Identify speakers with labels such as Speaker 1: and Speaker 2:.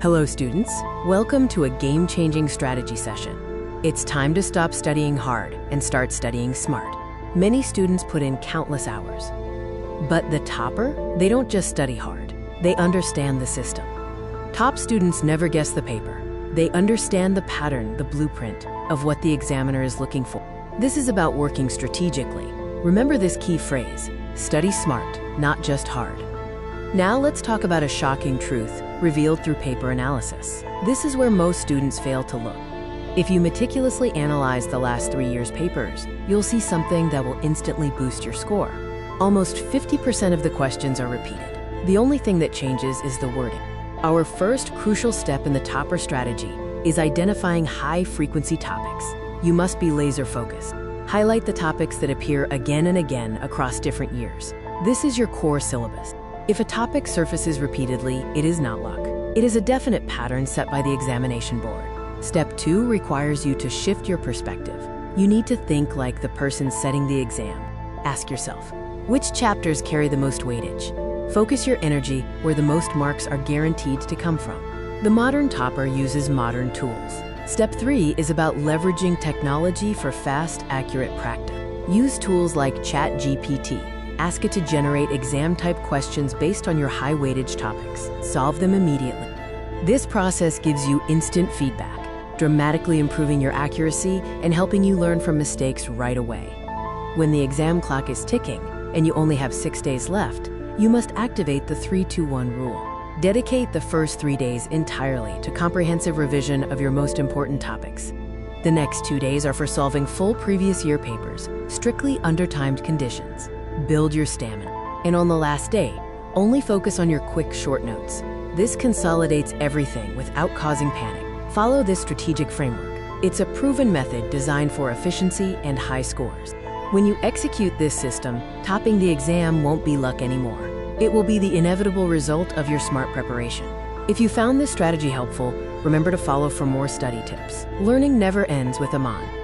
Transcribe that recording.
Speaker 1: Hello students, welcome to a game-changing strategy session. It's time to stop studying hard and start studying smart. Many students put in countless hours. But the topper, they don't just study hard, they understand the system. Top students never guess the paper. They understand the pattern, the blueprint of what the examiner is looking for. This is about working strategically. Remember this key phrase, study smart, not just hard. Now let's talk about a shocking truth revealed through paper analysis. This is where most students fail to look. If you meticulously analyze the last 3 years' papers, you'll see something that will instantly boost your score. Almost 50% of the questions are repeated. The only thing that changes is the wording. Our first crucial step in the topper strategy is identifying high-frequency topics. You must be laser-focused. Highlight the topics that appear again and again across different years. This is your core syllabus. If a topic surfaces repeatedly, it is not luck. It is a definite pattern set by the examination board. Step 2 requires you to shift your perspective. You need to think like the person setting the exam. Ask yourself, which chapters carry the most weightage? Focus your energy where the most marks are guaranteed to come from. The modern topper uses modern tools. Step 3 is about leveraging technology for fast, accurate practice. Use tools like ChatGPT. Ask it to generate exam-type questions based on your high-weightage topics. Solve them immediately. This process gives you instant feedback, dramatically improving your accuracy and helping you learn from mistakes right away. When the exam clock is ticking and you only have 6 days left, you must activate the 3-2-1 rule. Dedicate the first 3 days entirely to comprehensive revision of your most important topics. The next 2 days are for solving full previous year papers, strictly under timed conditions. Build your stamina. And on the last day, only focus on your quick short notes. This consolidates everything without causing panic. Follow this strategic framework. It's a proven method designed for efficiency and high scores. When you execute this system, topping the exam won't be luck anymore. It will be the inevitable result of your smart preparation. If you found this strategy helpful, remember to follow for more study tips. Learning never ends with Aman.